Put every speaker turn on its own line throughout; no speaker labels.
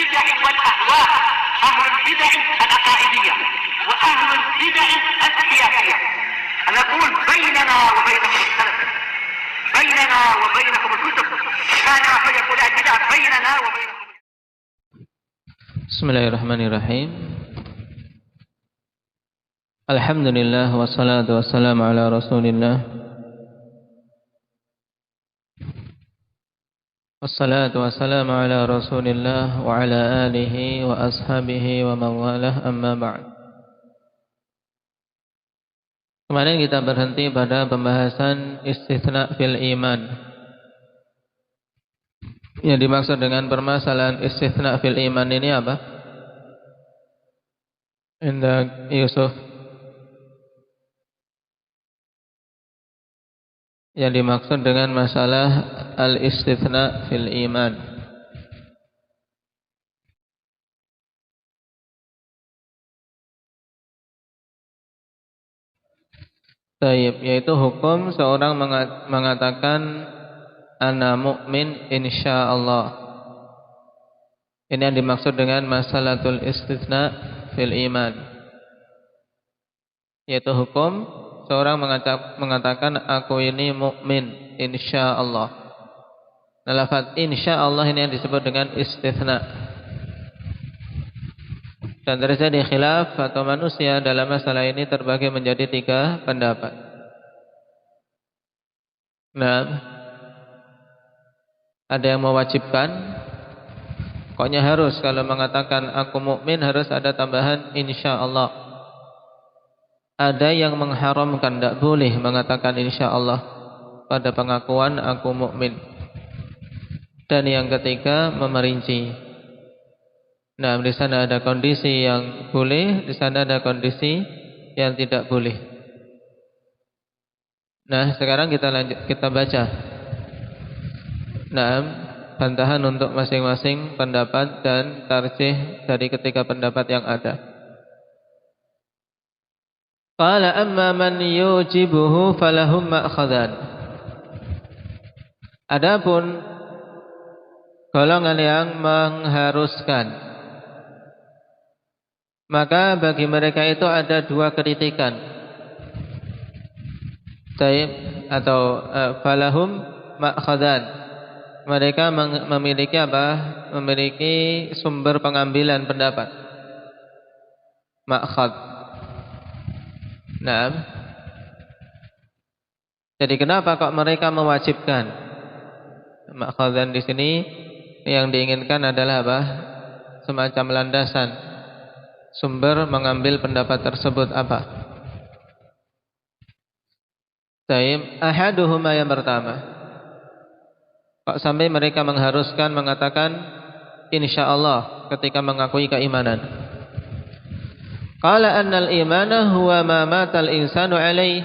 البدع والأهواء، أهل البدع العقائدية وأهل البدع السياسية. نقول بيننا وبينكم السلف، بيننا وبينكم الكتب، كان فيقول البدع بيننا وبينكم.
Bismillahirrahmanirrahim. Alhamdulillah wassalatu wassalamu ala Rasulillah. Wassalatu wassalamu ala Rasulillah wa ala alihi wa ashabihi wa man walah, amma ba'd. Kemarin kita berhenti pada pembahasan istitsna fil iman. Yang dimaksud dengan permasalahan istitsna fil iman ini apa? Indah Yusuf. Yang dimaksud dengan masalah al-istitsna fil iman. Taib, yaitu hukum seorang mengatakan ana mu'min insyaallah. Ini yang dimaksud dengan masalatul istitsna fil iman, yaitu hukum seorang mengatakan aku ini mukmin insyaallah. Nah, lafaz insyaallah ini yang disebut dengan istitsna. Dan terjadi khilaf atau manusia dalam masalah ini terbagi menjadi 3 pendapat. Nah, ada yang mewajibkan, pokoknya harus kalau mengatakan aku mukmin harus ada tambahan insyaallah. Ada yang mengharamkan, tidak boleh mengatakan insyaallah pada pengakuan aku mukmin. Dan yang ketiga memerinci. Nah, di sana ada kondisi yang boleh, di sana ada kondisi yang tidak boleh. Nah, sekarang kita baca. Nah, bantahan untuk masing-masing pendapat dan tarjih dari ketiga pendapat yang ada. Qala amma man yujibuhu falahum ma'khadan. Adapun golongan yang mengharuskan, maka bagi mereka itu ada 2 kritikan. Taib atau falahum ma'khadan. Mereka memiliki apa? Memiliki sumber pengambilan pendapat. Ma'khad. Nah, jadi kenapa kok mereka mewajibkan? Ma'khadan di sini yang diinginkan adalah apa? Semacam landasan. Sumber mengambil pendapat tersebut apa? Taib, ahaduhuma yang pertama. Kok sampai mereka mengharuskan mengatakan insyaallah ketika mengakui keimanan? Qala annal imana huwa ma matal insanu alaihi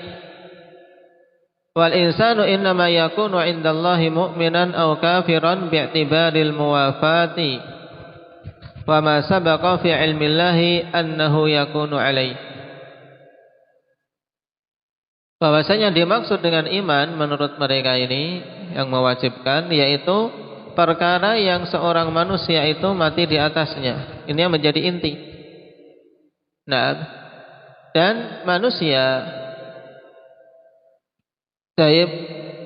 wal insanu innama yakunu indallahi mu'minan aw kafiran bi'tibaril muwafati wa ma sabaqa fi ilmillahi annahu yakunu alaihi. Bahwasanya dimaksud dengan iman menurut mereka ini yang mewajibkan yaitu perkara yang seorang manusia itu mati di atasnya. Ini yang menjadi inti. Nah, dan manusia taib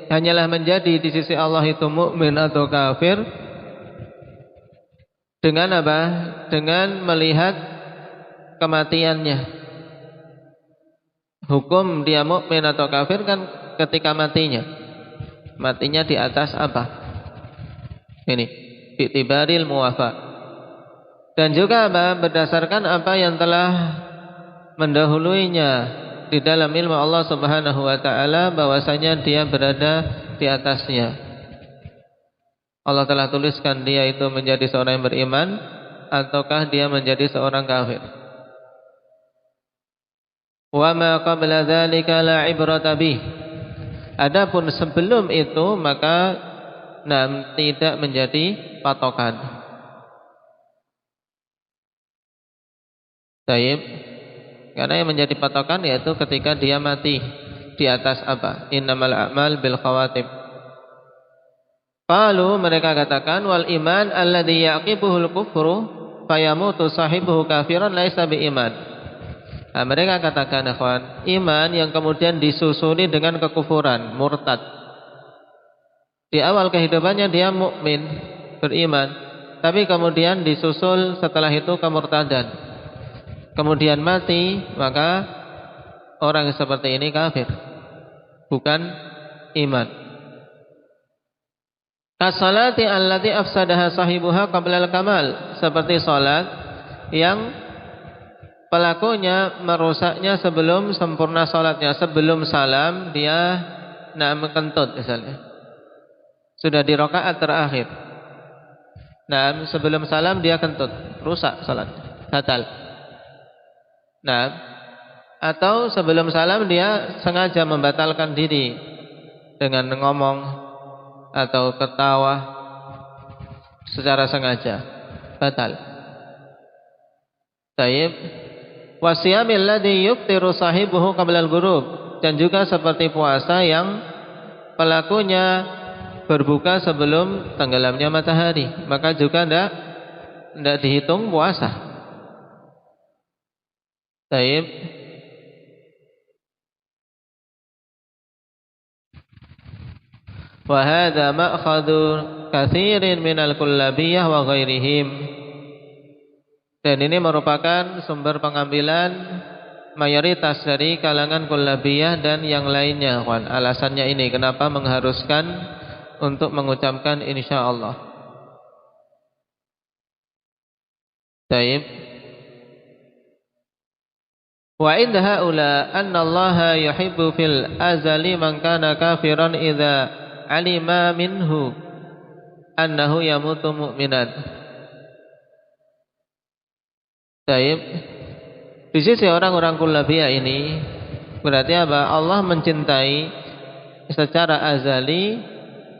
hanyalah menjadi di sisi Allah itu mukmin atau kafir dengan apa? Dengan melihat kematiannya. Hukum dia mukmin atau kafir kan ketika matinya. Matinya di atas apa? Ini, bi'tibaril muwafa. Dan juga apa? Berdasarkan apa yang telah mendahuluinya di dalam ilmu Allah Subhanahu wa taala bahwasanya dia berada di atasnya. Allah telah tuliskan dia itu menjadi seorang yang beriman ataukah dia menjadi seorang kafir. Wa ma qabla dzalika la ibrata bih. Adapun sebelum itu maka tidak menjadi patokan. Taib. Karena yang menjadi patokan yaitu ketika dia mati di atas apa? Innamal a'mal bil khawatim. Qalu, mereka katakan, wal iman alladhi yaqibuhul kufru fayamutu sahibuhu kafiran laisa biiman. Nah, mereka katakan, ikhwan, iman yang kemudian disusuli dengan kekufuran, murtad. Di awal kehidupannya dia mukmin, beriman, tapi kemudian disusul setelah itu kemurtadan. Kemudian mati, maka orang seperti ini kafir, bukan iman. As-salati allati afsadaha sahibuha qabla al-kamal, seperti salat yang pelakunya merusaknya sebelum sempurna salatnya, sebelum salam dia kentut misalnya. Sudah di rakaat terakhir. Sebelum salam dia kentut, rusak salatnya, batal. Atau sebelum salam dia sengaja membatalkan diri dengan ngomong atau ketawa secara sengaja, batal. Taib. Wasiyamil ladzi yuftiru sahibuhu qabla al-ghurub, dan juga seperti puasa yang pelakunya berbuka sebelum tenggelamnya matahari, maka juga tidak dihitung puasa. Taib. Wa hadza ma'khadhu katsirin minal kullabiyah wa ghairihim. Dan ini merupakan sumber pengambilan mayoritas dari kalangan kullabiyah dan yang lainnya. Alasannya ini kenapa mengharuskan untuk mengucapkan insyaallah. Baik. Wa inda haula anna Allah yuhibbu fil azali man kana kafiran idza alima minhu annahu yamutu mu'minan. Baik. Di sisi orang-orang kullabiyah ini berarti apa? Allah mencintai secara azali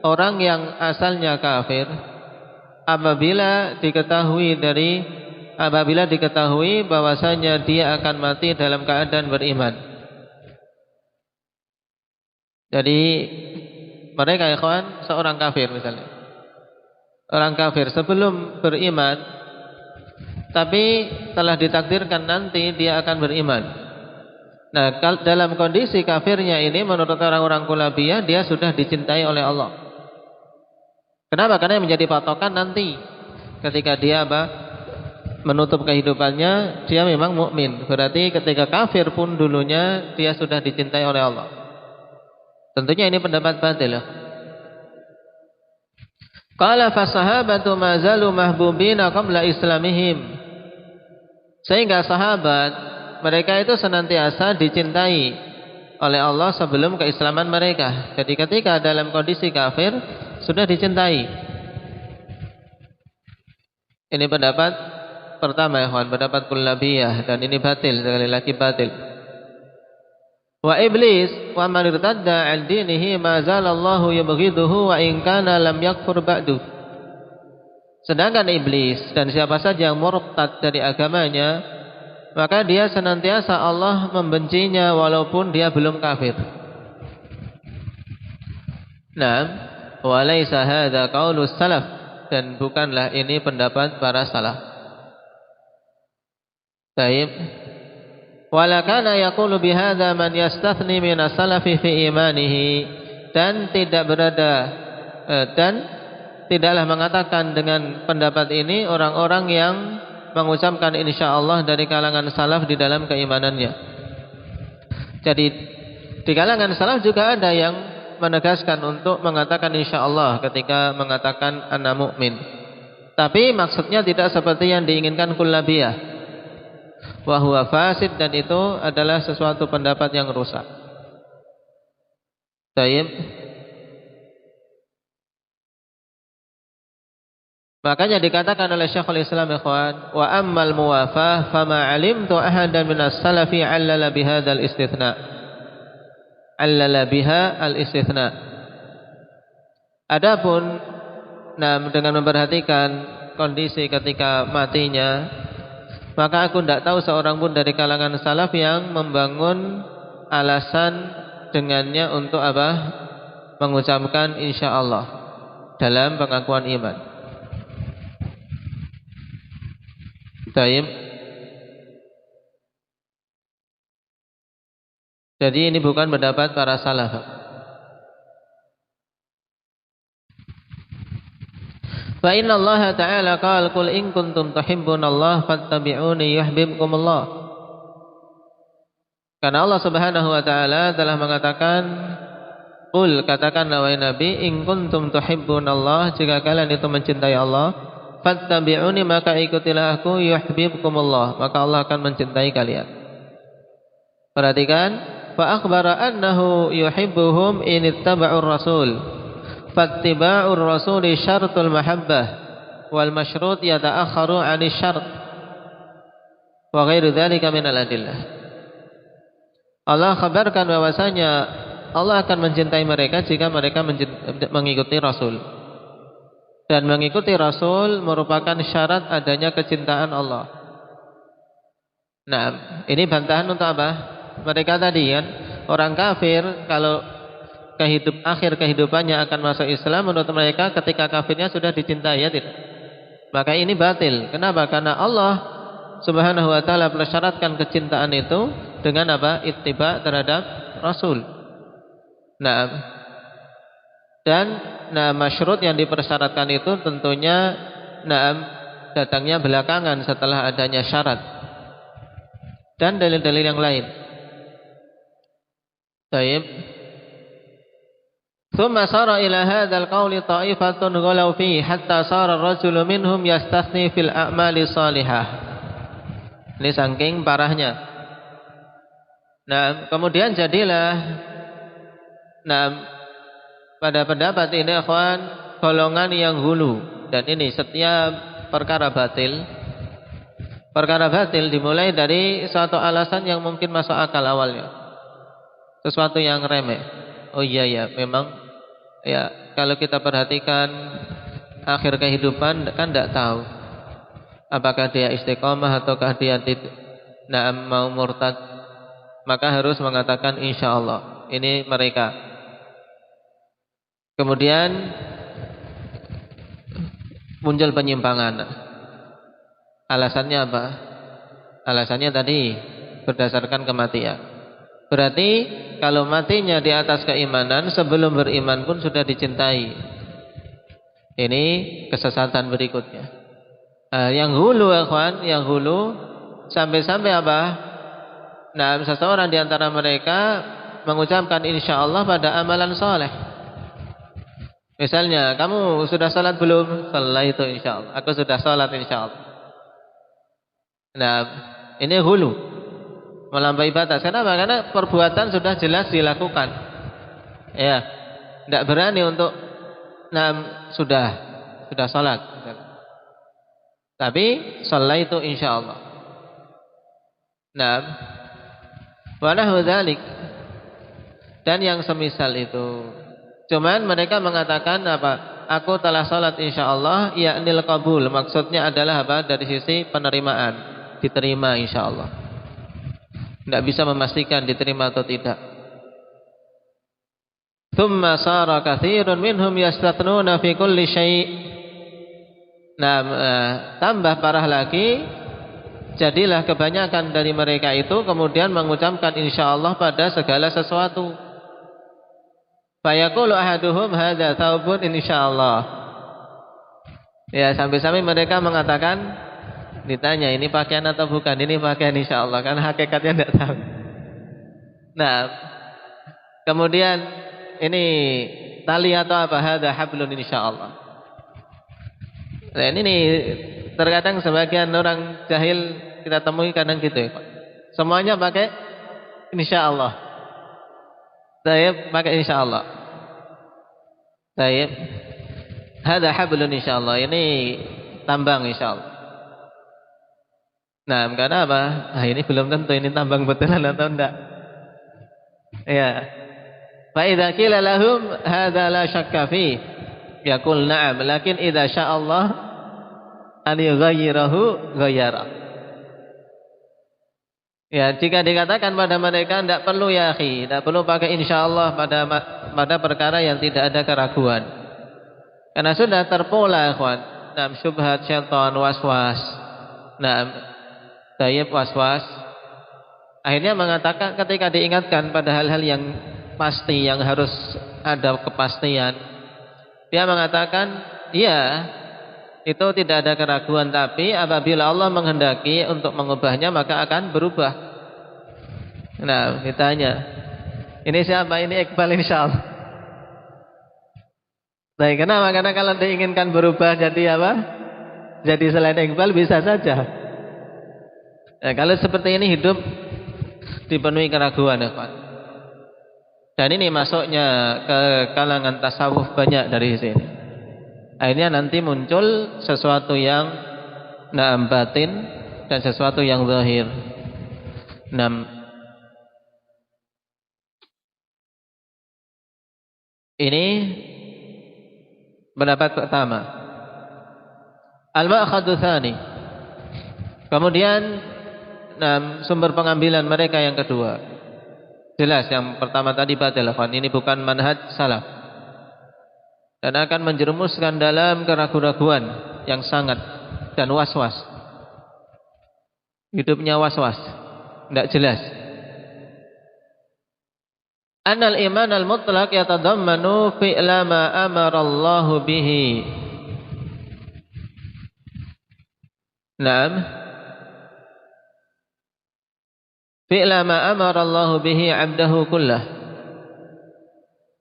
orang yang asalnya kafir apabila diketahui bahwasanya dia akan mati dalam keadaan beriman. Jadi mereka ikhwan seorang kafir misalnya, orang kafir sebelum beriman, tapi telah ditakdirkan nanti dia akan beriman. Dalam kondisi kafirnya ini menurut orang-orang kullabiyah dia sudah dicintai oleh Allah. Kenapa? Karena yang menjadi patokan nanti ketika dia menutup kehidupannya dia memang mukmin. Berarti ketika kafir pun dulunya dia sudah dicintai oleh Allah. Tentunya ini pendapat batil. Qala fasahabatu ma zalu mahbubina qabla islamihim. Sehingga sahabat mereka itu senantiasa dicintai oleh Allah sebelum keislaman mereka. Jadi ketika dalam kondisi kafir sudah dicintai. Ini pendapat pertama ya, pendapat kullabiyah, dan ini batil, sekali lagi batil. Wa iblis wa man irtadda 'an dinihi ma zalallahu yubghiduhu wa in kana lam yakfur ba'du. Sedangkan iblis dan siapa saja yang murtad dari agamanya, maka dia senantiasa Allah membencinya walaupun dia belum kafir. Wa laisa hadza qaulus salaf, dan bukanlah ini pendapat para salaf. Baik. Wala kana yaqulu bihadza man yastathni min as-salafi fi imanihi, dan tidaklah mengatakan dengan pendapat ini orang-orang yang mengucapkan insyaallah dari kalangan salaf di dalam keimanannya. Jadi di kalangan salaf juga ada yang menegaskan untuk mengatakan insyaallah ketika mengatakan ana mukmin. Tapi maksudnya tidak seperti yang diinginkan kullabiyah. Wa huwa fasid, dan itu adalah sesuatu pendapat yang rusak. Baik. Makanya dikatakan oleh Syekhul Islam ikhwan, wa ammal muwafah fama alimtu ahadan minas salafi 'allala bihadzal istitsna. 'Allala biha al-istitsna. Adapun dengan memperhatikan kondisi ketika matinya, maka aku tidak tahu seorang pun dari kalangan salaf yang membangun alasan dengannya untuk mengucapkan insyaallah. dalam pengakuan iman. Baik. Jadi ini bukan pendapat para salaf. Fa inna Allah Ta'ala qala qul in kuntum tuhibbunallaha fattabi'uni yuhibbukumullah. Karena Allah Subhanahu wa taala telah mengatakan, qul, katakanlah wahai Nabi, in kuntum tuhibbunallah, jika kalian itu mencintai Allah, fattabi'uni, maka ikutilah aku, yuhibbukumullah, maka Allah akan mencintai kalian. Perhatikan, fa akhbara annahu yuhibbuhum in ittaba'ur rasul. Fattiba'ur rasuli syartul mahabbah wal masyrut yata'akharu 'anil syart wa ghairu dzalika minal adillah. Allah kabarkan bahwasanya Allah akan mencintai mereka jika mereka mengikuti Rasul. Dan mengikuti Rasul merupakan syarat adanya kecintaan Allah. Nah, ini bantahan untuk apa? Mereka tadi kan, orang kafir kalau akhir kehidupannya akan masuk Islam, menurut mereka ketika kafirnya sudah dicintai, ya tidak? Maka ini batil. Kenapa? Karena Allah Subhanahu wa taala mensyaratkan kecintaan itu dengan apa? Ittiba terhadap Rasul. Nah, dan masyrut yang dipersyaratkan itu tentunya datangnya belakangan setelah adanya syarat dan dalil-dalil yang lain. Baik. Thumma sara ila hadzal qawli ta'ifatun ghalaw fihi hatta sara ar-rajulu minhum yastathni fil a'mali salihah. Ini saking parahnya. Nah, kemudian jadilah pada pendapat ini ikhwan, golongan yang hulu, dan ini setiap perkara batil dimulai dari suatu alasan yang mungkin masuk akal awalnya. Sesuatu yang remeh. Oh iya ya, memang ya, kalau kita perhatikan akhir kehidupan kan tidak tahu apakah dia istiqomah ataukah dia mau murtad, maka harus mengatakan insyaallah. Ini mereka. Kemudian muncul penyimpangan. Alasannya apa? Alasannya tadi berdasarkan kematian. Berarti kalau matinya di atas keimanan, sebelum beriman pun sudah dicintai. Ini kesesatan berikutnya. Yang hulu, ikhwan, yang hulu sampai-sampai apa? Nah, seseorang di antara mereka mengucapkan insyaallah pada amalan soleh. Misalnya, kamu sudah salat belum? Setelah itu insyaallah. Aku sudah salat insyaallah. Nah, ini hulu. Melampaui batas. Kenapa? Karena perbuatan sudah jelas dilakukan. Ya, tidak berani untuk sudah salat. Tapi salat itu insyaallah. Nah, wa nahwu dzalik, dan yang semisal itu. Cuman mereka mengatakan apa? Aku telah salat insyaallah, yaknil qabul. Maksudnya adalah apa? Dari sisi penerimaan, diterima insyaallah. Tidak bisa memastikan diterima atau tidak. Thumma sara katsirun minhum yastathnuna fi kulli syai'. Nah, tambah parah lagi, jadilah kebanyakan dari mereka itu kemudian mengucapkan insyaallah pada segala sesuatu. Fayaqulu ahaduhum hadza thawbun insyaallah. Ya, sampai-sampai mereka mengatakan, ditanya ini pakaian atau bukan, ini pakaian insyaallah, karena hakikatnya tidak tahu. Nah, kemudian ini tali atau apa? Hadza hablun insyaallah. Nah, ini terkadang sebagian orang jahil kita temui kadang gitu ya, Pak. Semuanya pakai insyaallah. Saya pakai insyaallah. Saya hadza hablun insyaallah, ini tambang insyaallah. Nah, karena apa? Ini belum tentu ini tambang betulan atau enggak. Ya. Fa idza qila lahum hadza la syakka fi, yaqul na'am, lakin idza sya'allah an yughayyirahu ghayyara. Ya, jika dikatakan pada mereka tidak perlu ya akhi, tidak perlu pakai insyaallah pada perkara yang tidak ada keraguan. Karena sudah terpola ikhwan. Nah, syubhat syaitan, waswas. Nah, tayyib waswas. Akhirnya mengatakan ketika diingatkan pada hal-hal yang pasti, yang harus ada kepastian, dia mengatakan, iya, itu tidak ada keraguan, tapi apabila Allah menghendaki untuk mengubahnya maka akan berubah. Nah, ditanya, ini siapa? Ini Iqbal insyaallah. Nah, kenapa? Karena kalau diinginkan berubah jadi apa? Jadi selain Iqbal bisa saja. Nah, kalau seperti ini hidup dipenuhi keraguan ya Pak. Dan ini masuknya ke kalangan tasawuf banyak dari sini. Akhirnya nanti muncul sesuatu yang batin dan sesuatu yang zahir. Ini pendapat pertama. Al-ma'khadhu tsani. Kemudian sumber pengambilan mereka yang kedua. Jelas yang pertama tadi batil, ini bukan manhaj salaf. Dan akan menjerumuskan dalam keraguan-raguan yang sangat dan was-was. Hidupnya was-was, tidak jelas. Annal iman al-mutlaq yatadammanu fi'la ma amara Allah bihi. Naam. Fi'la ma amara Allah bihi 'abdahu kullah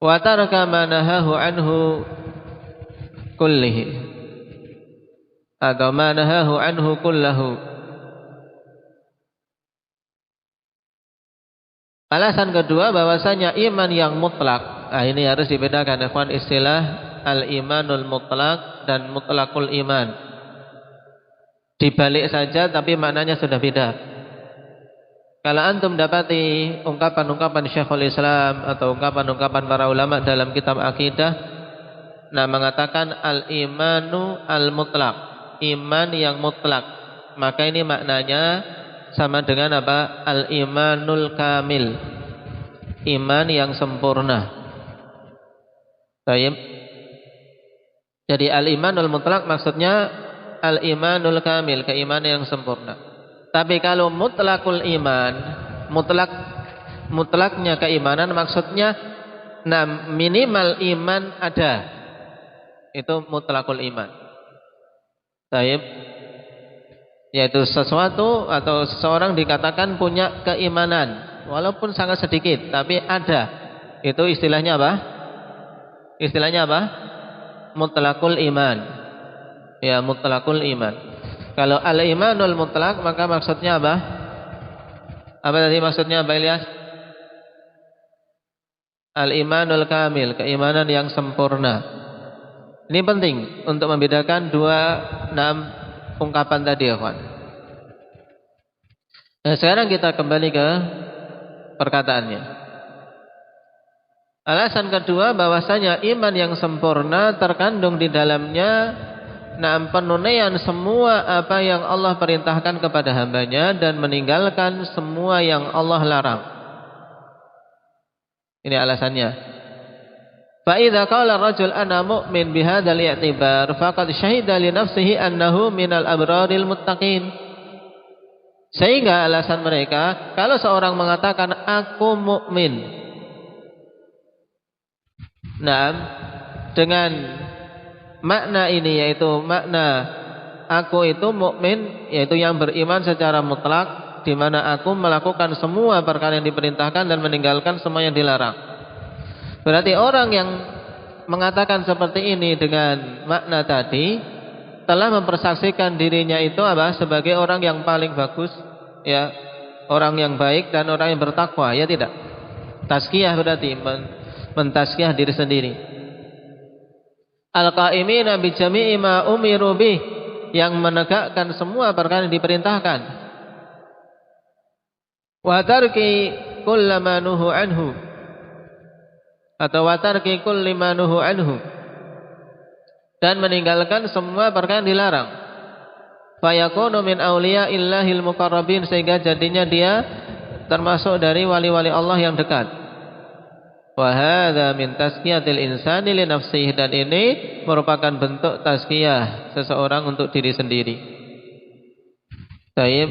wa taraka ma nahahu anhu kullihi atau ma nahahu anhu kullahu. Alasan kedua bahwasanya iman yang mutlak. Nah, ini harus dibedakan ikhwan, istilah al-imanul mutlak dan mutlakul iman. Dibalik saja tapi maknanya sudah beda. Kalau antum dapati ungkapan-ungkapan Syekhul Islam atau ungkapan-ungkapan para ulama dalam kitab akidah, mengatakan al-imanu al-mutlaq, iman yang mutlak, maka ini maknanya sama dengan apa? Al-imanul kamil, iman yang sempurna. Baik. Jadi al-imanul mutlaq maksudnya al-imanul kamil, keimanan yang sempurna. Tapi kalau mutlakul iman, mutlaknya keimanan maksudnya minimal iman ada. Itu mutlakul iman. Baik. Yaitu sesuatu atau seseorang dikatakan punya keimanan walaupun sangat sedikit tapi ada. Itu istilahnya apa? Istilahnya apa? Mutlakul iman. Ya, mutlakul iman. Kalau al-imanul mutlak maka maksudnya apa? Apa tadi maksudnya Pak Ilyas? Al-imanul kamil, keimanan yang sempurna. Ini penting untuk membedakan dua ungkapan tadi ya kawan. Nah, sekarang kita kembali ke perkataannya. Alasan kedua bahwasanya iman yang sempurna terkandung di dalamnya penunaian semua apa yang Allah perintahkan kepada hambanya dan meninggalkan semua yang Allah larang. Ini alasannya. Fa idza qala ar-rajul ana mu'min bihadzal i'tibar faqad syahida li nafsihi annahu minal abraril muttaqin. Sehingga alasan mereka, kalau seorang mengatakan aku mukmin, dengan makna ini yaitu makna aku itu mukmin, yaitu yang beriman secara mutlak, di mana aku melakukan semua perkara yang diperintahkan dan meninggalkan semua yang dilarang. Berarti orang yang mengatakan seperti ini dengan makna tadi telah mempersaksikan dirinya itu apa? Sebagai orang yang paling bagus, ya, orang yang baik dan orang yang bertakwa, ya tidak? Tazkiyah berarti mentazkiyah diri sendiri. Al-qa'imina bi jami'i ma umiru bih, yang menegakkan semua perkara yang diperintahkan. Wa tarki kullama nuhu anhu, atau wa tarki kulli ma nuhu anhu, dan meninggalkan semua perkara yang dilarang. Fa yakunu min auliya'illahil muqarrabin, sehingga jadinya dia termasuk dari wali-wali Allah yang dekat. Wa hadza min tazkiyatil insani li nafsihi, dan ini merupakan bentuk tazkiyah seseorang untuk diri sendiri. Baik.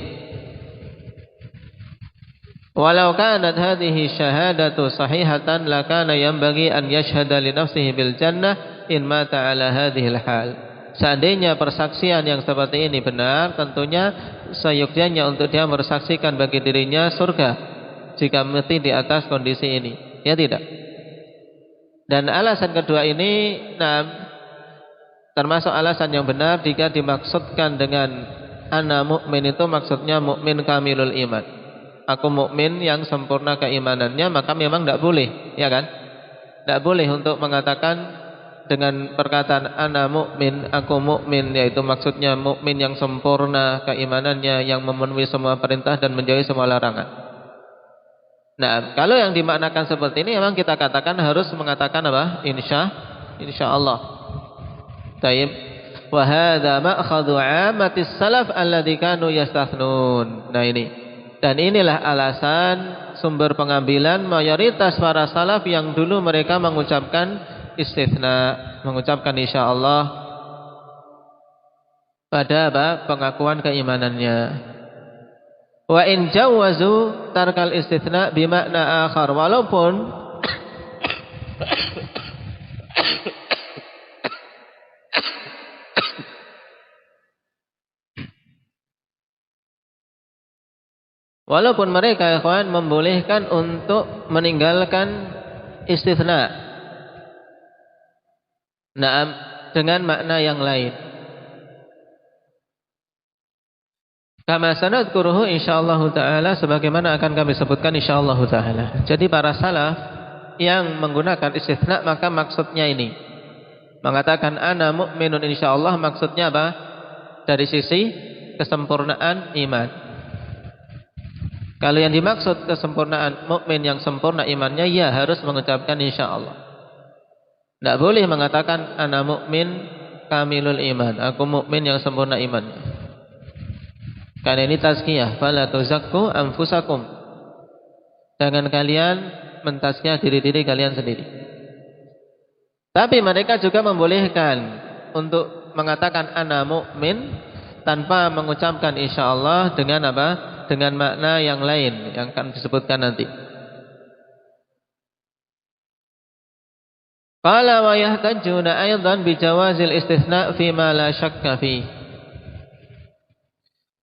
Walau kanat hadhihi syahadatu sahihatan lakana yanbaghi an yashhada li nafsihi bil jannah in mata ala hadhil hal. Seandainya persaksian yang seperti ini benar, tentunya seyogyanya untuk dia bersaksikan bagi dirinya surga jika mati di atas kondisi ini. Ya tidak. Dan alasan kedua ini termasuk alasan yang benar jika dimaksudkan dengan ana mu'min itu maksudnya mukmin kamilul iman. Aku mukmin yang sempurna keimanannya, maka memang tidak boleh, ya kan? Tidak boleh untuk mengatakan dengan perkataan ana mukmin, aku mukmin, yaitu maksudnya mukmin yang sempurna keimanannya, yang memenuhi semua perintah dan menjauhi semua larangan. Nah, kalau yang dimaknakan seperti ini, memang kita katakan harus mengatakan apa? Insya Allah. Taib. Wa hadza ma'khadhu 'ammatis salaf alladzi kanu yastathnun. Nah ini. Dan inilah alasan sumber pengambilan mayoritas para salaf yang dulu mereka mengucapkan istitsna, mengucapkan insyaallah pada pengakuan keimanannya. Wa in jawazu tarkal istitsna bimakna akhar, walaupun walaupun mereka ikhwan membolehkan untuk meninggalkan istitsna, dengan makna yang lain. Kama sanadkuruhu insyaallah taala, sebagaimana akan kami sebutkan insyaallah taala. Jadi para salaf yang menggunakan istitsna, maka maksudnya ini mengatakan ana mu'minun insyaallah, maksudnya apa? Dari sisi kesempurnaan iman. Kalau yang dimaksud kesempurnaan mukmin yang sempurna imannya, ya harus mengucapkan insyaallah. Tidak boleh mengatakan ana mukmin kamilul iman, aku mukmin yang sempurna imannya. Karena ini tazkiyah, fala tuzakku anfusakum. Jangan kalian mentazkiyah diri-diri kalian sendiri. Tapi mereka juga membolehkan untuk mengatakan ana mukmin tanpa mengucapkan insyaallah dengan apa? Dengan makna yang lain yang akan disebutkan nanti. Qala wa yahtajuna aidan bi jawazil istitsna fi ma la syakka fi.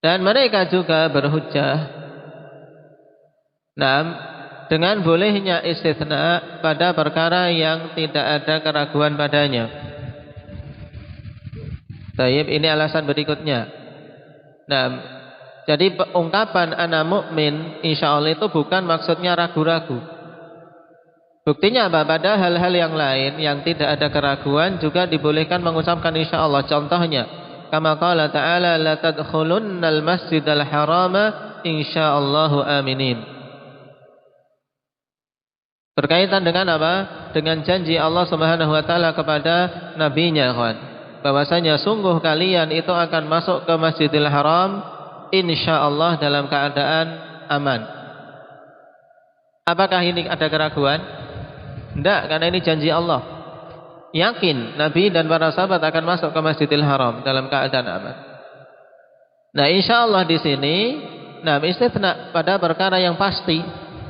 Dan mereka juga berhujjah dengan bolehnya istitsna pada perkara yang tidak ada keraguan padanya. Baik, ini alasan berikutnya. Jadi ungkapan ana mukmin insyaallah itu bukan maksudnya ragu-ragu. Buktinya apa? Pada hal-hal yang lain yang tidak ada keraguan juga dibolehkan mengucapkan insyaallah. Contohnya, kama qala ta'ala la tadkhulunnal masjidal harama insyaallahu aminin. Berkaitan dengan apa? Dengan janji Allah Subhanahu wa taala kepada nabinya, kawan. Bahwasanya sungguh kalian itu akan masuk ke Masjidil Haram insyaallah dalam keadaan aman. Apakah ini ada keraguan? Tidak, karena ini janji Allah. Yakin Nabi dan para sahabat akan masuk ke Masjidil Haram dalam keadaan aman. Nah, insyaallah di sini istitsna pada perkara yang pasti,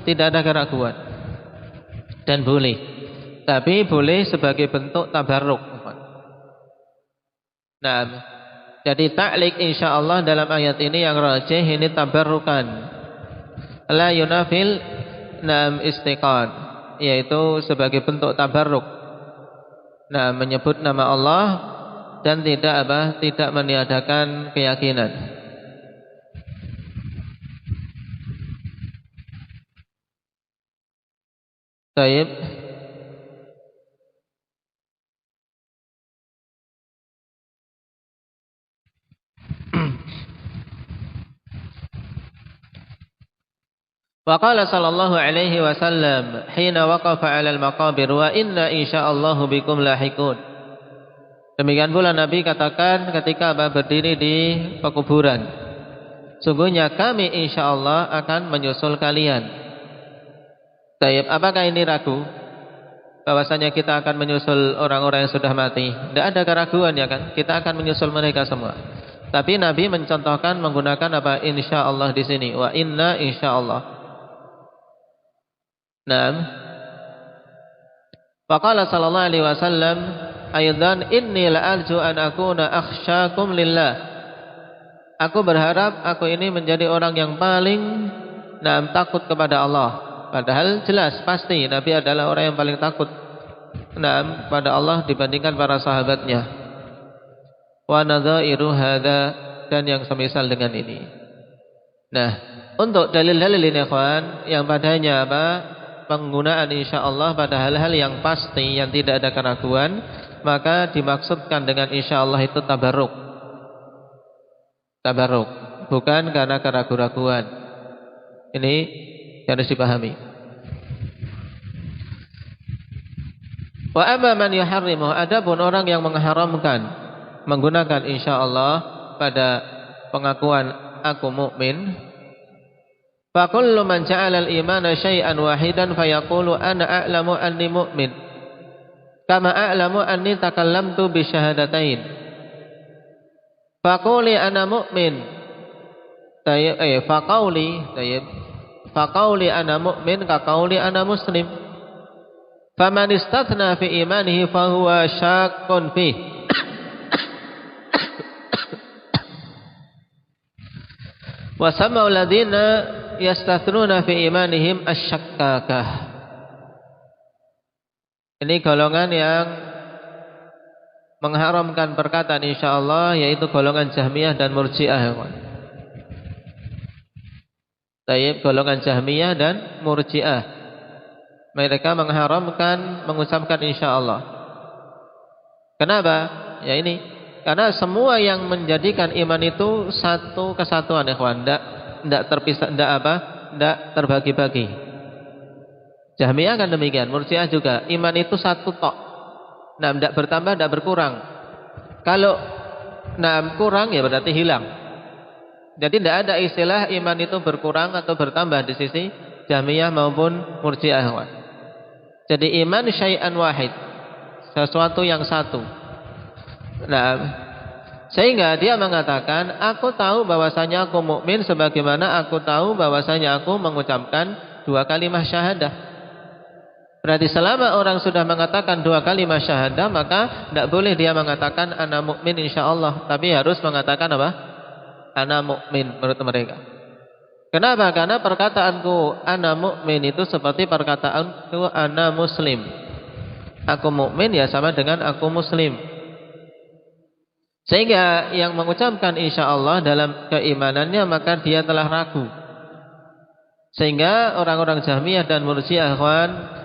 tidak ada keraguan. Dan boleh. Tapi boleh sebagai bentuk tabarruk. Jadi ta'liq insyaallah dalam ayat ini yang rajih ini tabarrukan. La yunafil istiqan, yaitu sebagai bentuk tabarruk. Menyebut nama Allah dan tidak meniadakan keyakinan. Baik. Wa qala sallallahu alaihi wasallam hina waqafa 'ala al-maqabir wa inna insyaallahu bikum lahiqun. Demikian pula Nabi katakan ketika berdiri di pekuburan, sungguhnya kami insyaallah akan menyusul kalian. Baik, apakah ini ragu? bahwasanya kita akan menyusul orang-orang yang sudah mati. Tidak ada keraguan ya kan? Kita akan menyusul mereka semua. Tapi Nabi mencontohkan menggunakan apa? Insyaallah di sini. Wa inna insyaallah. Naam. Faqala sallallahu alaihi wasallam, "Aidan inni la'arju an akuna akhsyakum lillah." Aku berharap aku ini menjadi orang yang paling takut kepada Allah. Padahal jelas pasti Nabi adalah orang yang paling takut kepada Allah dibandingkan para sahabatnya. Wa nadhairu hadza, dan yang semisal dengan ini. Nah, untuk dalil-dalil ini ikhwan yang padanya apa? Penggunaan insyaallah pada hal-hal yang pasti yang tidak ada keraguan, maka dimaksudkan dengan insyaallah itu tabarruk. Tabarruk, bukan karena keraguan-raguan. Ini harus dipahami. Wa amma man yuharrimu, adapun orang yang mengharamkan menggunakan insyaallah pada pengakuan aku mukmin, fa kullu man ja'ala al-imana syai'an wahidan fayaqulu ana a'lamu anni mu'min kama a'lamu anni takallamtu bi syahadatain. Faquli ana mu'min. Faqauli ana mu'min ka qauli ana muslim. Faman istathna fi imanihi fa huwa syakkun fi. Wa sama'u alladziina yastathnuna fi imanihim asyakkakah. Ini golongan yang mengharamkan perkataan insyaallah, yaitu golongan Jahmiyah dan Murji'ah. Tayyib, golongan Jahmiyah dan Murji'ah. Mereka mengharamkan mengucapkan insyaallah. Kenapa? Ya ini, karena semua yang menjadikan iman itu satu kesatuan ikhwan, tidak terpisah, tidak terbagi-bagi. Jahmiyah kan demikian, Murji'ah juga. Iman itu satu tok. Nah, tidak bertambah, tidak berkurang. Kalau kurang ya berarti hilang. Jadi tidak ada istilah iman itu berkurang atau bertambah di sisi Jahmiyah maupun Murji'ah. Jadi iman syai'an wahid, sesuatu yang satu. Nah, sehingga dia mengatakan, aku tahu bahwasanya aku mukmin sebagaimana aku tahu bahwasanya aku mengucapkan 2 kalimat syahadah. Berarti selama orang sudah mengatakan 2 kalimat syahadah, maka tidak boleh dia mengatakan ana mukmin insyaallah, tapi harus mengatakan apa? Ana mukmin menurut mereka. Kenapa? Karena perkataanku ana mukmin itu seperti perkataanku ana muslim. Aku mukmin ya sama dengan aku muslim. Sehingga yang mengucapkan insyaallah dalam keimanannya maka dia telah ragu. Sehingga orang-orang Jahmiyah dan Murji'ah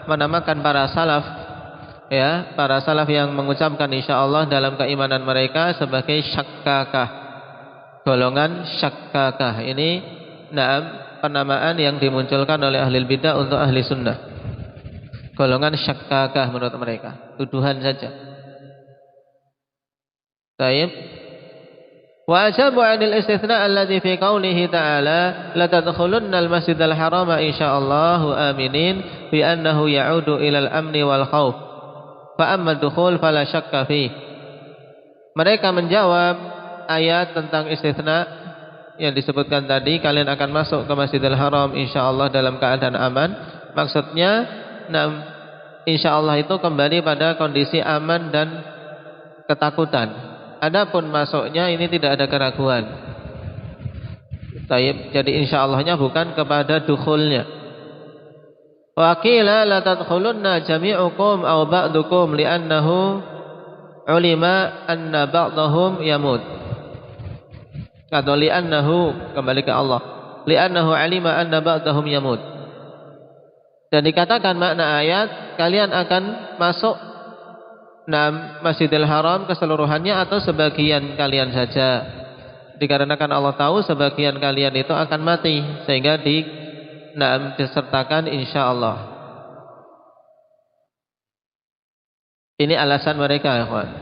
menamakan para salaf, ya, para salaf yang mengucapkan insyaallah dalam keimanan mereka sebagai syakkakah, golongan syakkakah. Ini penamaan yang dimunculkan oleh ahli bidah untuk ahli sunnah. Golongan syakkakah menurut mereka, tuduhan saja. Baik. Wa ajabu 'anil istitsna' alladhi fi qoulihi ta'ala la tadkhulunna al-masjidal harama insyaallah aminin bi annahu ya'udu ila al-amni wal khauf fa amma ad-dukhul fala syakka fi. Mereka menjawab ayat tentang istitsna yang disebutkan tadi, kalian akan masuk ke Masjidil Haram insyaallah dalam keadaan aman. Maksudnya insyaallah itu kembali pada kondisi aman dan ketakutan. Adapun masuknya ini tidak ada keraguan. Taib, jadi insyaallah-nya bukan kepada dukhulnya. Wa qila la tadkhulunna jami'ukum aw ba'dukum li'annahu ulima anna ba'dahum yamut. Atau li'annahu, kembali ke Allah, li'annahu alima anna ba'dahum yamut. Dan dikatakan makna ayat, kalian akan masuk Masjidil Haram keseluruhannya atau sebagian kalian saja. Dikarenakan Allah tahu sebagian kalian itu akan mati, sehingga disertakan insyaallah. Ini alasan mereka, ikhwan.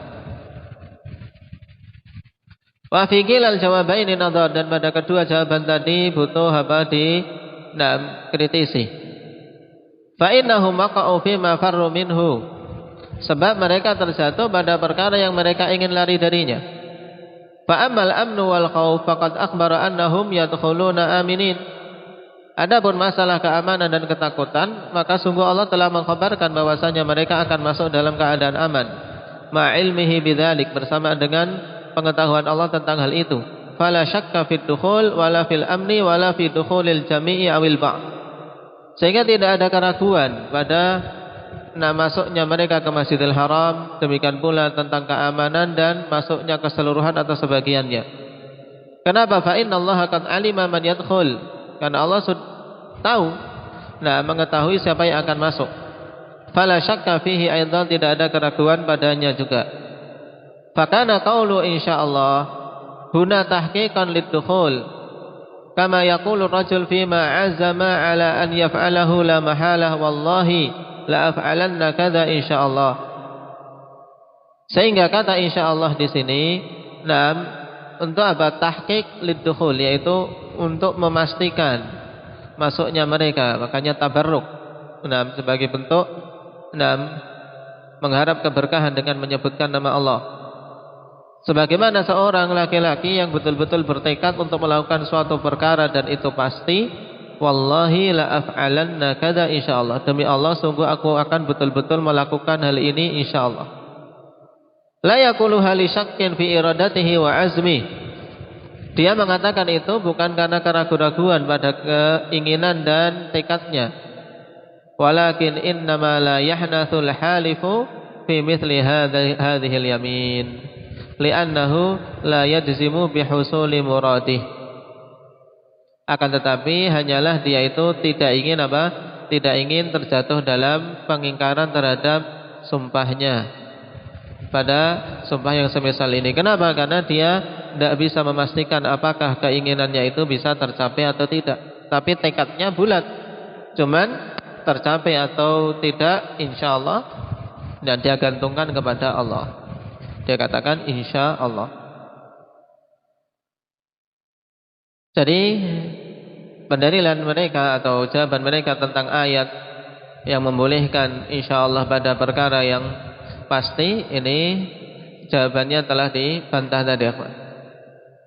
Wa fi qilal jawabaini nadhar, dan pada kedua jawaban tadi butuh kritisi. Fa innahum waqa'u fima farru minhu. Sebab mereka terjatuh pada perkara yang mereka ingin lari darinya. Fa ammal amnu wal khauf faqad akhbara annahum yadkhuluna aminin. Adapun masalah keamanan dan ketakutan, maka sungguh Allah telah mengkhabarkan bahwasanya mereka akan masuk dalam keadaan aman. Ma'ilmihi bidzalik, bersama dengan pengetahuan Allah tentang hal itu. Fala syakka fid dukhul wala fil amni wala fi dukhulil jami'i awil ba'. Sehingga tidak ada keraguan pada masuknya mereka ke Masjidil Haram, demikian pula tentang keamanan dan masuknya keseluruhan atau sebagiannya. Kenapa? Fa innallaha qad alima man yadkhul. Karena Allah sudah tahu, mengetahui siapa yang akan masuk. Fala syakka fihi aidan, tidak ada keraguan padanya juga. Fakana qaulu insyaallah huna tahqiqan lid-dukhul. Kama yaqulu rajul fima azama ala an yaf'alahu la mahalah wallahi la af'alanna kadza insyaallah. Sehingga kata insyaallah di sini untuk apa? Tahqiq lid-dukhul, yaitu untuk memastikan masuknya mereka. Makanya tabarruk sebagai bentuk mengharap keberkahan dengan menyebutkan nama Allah. Sebagaimana seorang laki-laki yang betul-betul bertekad untuk melakukan suatu perkara dan itu pasti, wallahi la af'alanna kadza insyaallah, demi Allah sungguh aku akan betul-betul melakukan hal ini insyaallah. La yaqulu hali syakkin fi iradatihi wa azmi. Dia mengatakan itu bukan karena keraguan-raguan pada keinginan dan tekadnya. Walakin innama la yahnatsul halifu fi mithli hadhil yamin. Li'annahu la yajzimu bihusuli muradih. Akan tetapi hanyalah dia itu tidak ingin apa? Tidak ingin terjatuh dalam pengingkaran terhadap sumpahnya pada sumpah yang semisal ini. Kenapa? Karena dia tidak bisa memastikan apakah keinginannya itu bisa tercapai atau tidak. Tapi tekadnya bulat. Cuman tercapai atau tidak insyaallah, dan dia gantungkan kepada Allah. Dia katakan insya Allah. Jadi pendalilan mereka atau jawaban mereka tentang ayat yang membolehkan insya Allah pada perkara yang pasti, ini jawabannya telah dibantah tadi.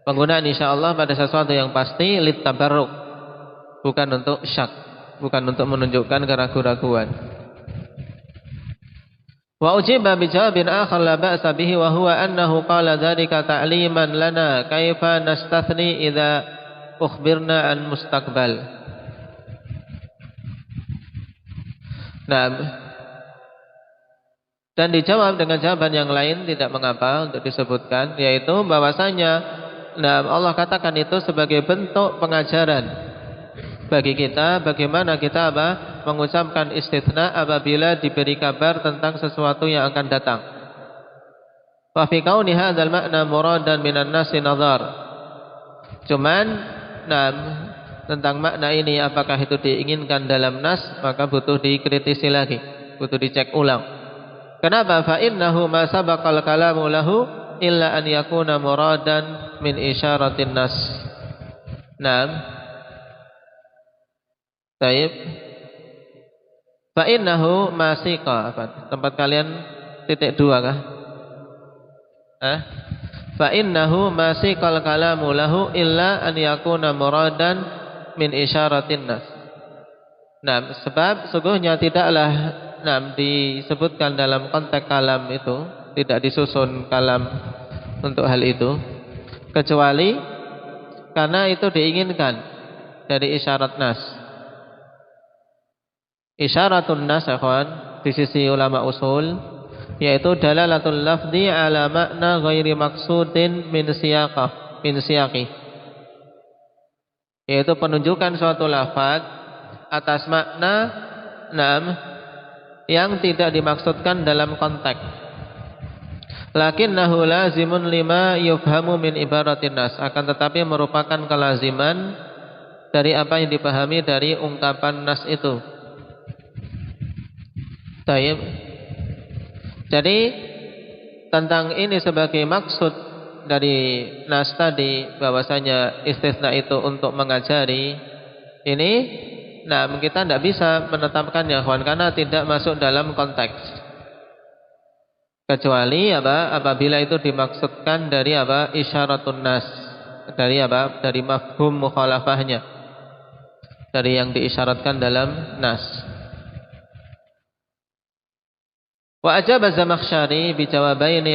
Penggunaan insya Allah pada sesuatu yang pasti lit tabarruk, bukan untuk syak, bukan untuk menunjukkan keraguan-raguan. Wa ujiba bi jawabin akhar la ba'sa bihi wa huwa annahu qala dzalika ta'liman lana kaifa nastathni idza ukhbirna an mustaqbal. Dan dijawab dengan jawaban yang lain tidak mengapa untuk disebutkan, yaitu bahwasanya Allah katakan itu sebagai bentuk pengajaran bagi kita bagaimana kita mengucapkan istitsna apabila diberi kabar tentang sesuatu yang akan datang. Wa fi kauni hadzal ma'na muradan minan nasi nazar. Cuman tentang makna ini apakah itu diinginkan dalam nas, maka butuh dikritisi lagi, butuh dicek ulang. Kenapa? Fa innahu ma sabaqal kalamu lahu illa an yakuna muradan min isyaratin nas. Baik. Fa innahu masiqa. Tempat kalian titik 2 kah? Fa innahu masiqal kalamu lahu illa an yakuna muradan min isyaratin nas. Sebab sungguhnya tidaklah disebutkan dalam konteks kalam itu, tidak disusun kalam untuk hal itu, kecuali karena itu diinginkan dari isyarat nas. Isyaratun nas di sisi ulama usul, yaitu dalalatul lafzi ala makna ghairi maksudin min siyaqi, yaitu penunjukan suatu lafaz atas makna yang tidak dimaksudkan dalam konteks. Lakinnahu lazimun lima yufhamu min ibaratin nas, akan tetapi merupakan kelaziman dari apa yang dipahami dari ungkapan nas itu. Jadi tentang ini sebagai maksud dari nas tadi, bahwasanya istisna itu untuk mengajari, ini nah kita tidak bisa menetapkannya kawan, karena tidak masuk dalam konteks. Kecuali apabila itu dimaksudkan dari isyaratun nas, dari mafhum mukhalafahnya, dari yang diisyaratkan dalam nas. Wa ajaba Zamakhsyari bi jawabaini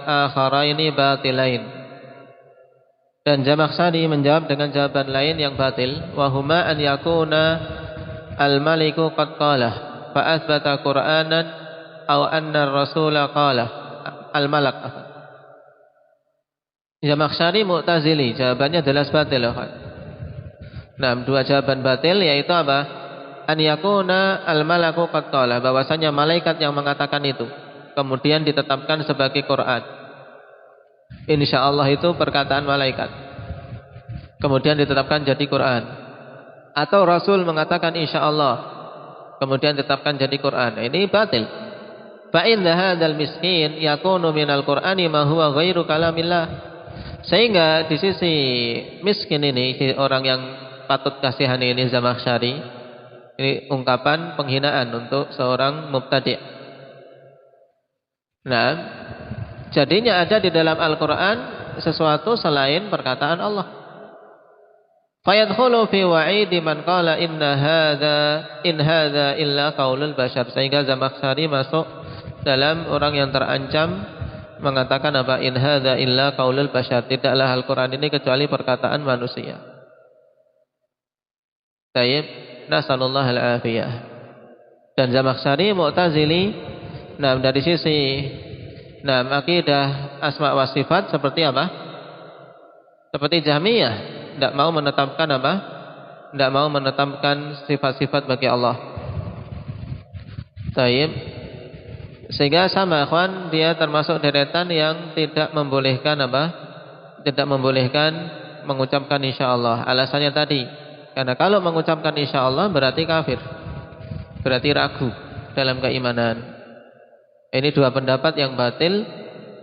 akharaini batilain. Dan Zamakhsyari menjawab dengan jawaban lain yang batil, wa huma an yakuna al-maliku qad qala fa athbata Qur'anan aw anna ar-rasula qala al-malak. Zamakhsyari Mu'tazili, jawabannya jelas batil. Nah, dua jawaban batil yaitu an yakuna al-malaku qad qala, bahwasanya malaikat yang mengatakan itu kemudian ditetapkan sebagai Quran. Insyaallah itu perkataan malaikat, kemudian ditetapkan jadi Quran. Atau Rasul mengatakan insyaallah, kemudian ditetapkan jadi Quran. Ini batil. Fa inna hadzal miskin yakunu minal Qur'ani ma huwa ghairu kalamillah. Sehingga di sisi miskin ini, orang yang patut kasihani ini, Zamakhsyari, ini ungkapan penghinaan untuk seorang mubtadi'. Nah, jadinya ada di dalam Al-Quran sesuatu selain perkataan Allah. Fayadkhulu fi wa'idi man qala in hadza illa qaulul bashar. Sehingga Zamakhsyari masuk dalam orang yang terancam mengatakan in hadza illa qaulul bashar, tidaklah Al-Quran ini kecuali perkataan manusia. Tayyib, nasallallahu al-afiyah. Dan Zamakhsyari Mu'tazili, nah dari sisi akidah asma wa sifat seperti seperti Jahmiyah, tidak mau menetapkan tidak mau menetapkan sifat-sifat bagi Allah. Tayyib. Sehingga sama ikhwan, dia termasuk deretan yang tidak membolehkan tidak membolehkan mengucapkan insyaallah. Alasannya tadi, karena kalau mengucapkan insyaallah berarti kafir, berarti ragu dalam keimanan. Ini dua pendapat yang batil.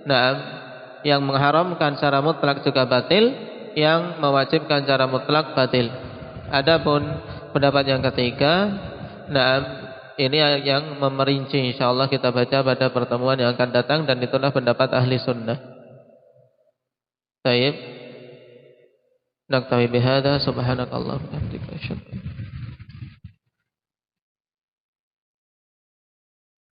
Nah, yang mengharamkan secara mutlak juga batil, yang mewajibkan secara mutlak batil. Adapun pendapat yang ketiga, ini yang memerinci, insyaallah kita baca pada pertemuan yang akan datang, dan itulah pendapat ahli sunnah. Baik. Naktafi bihadza, subhanakallah wa bihamdika, asyhadu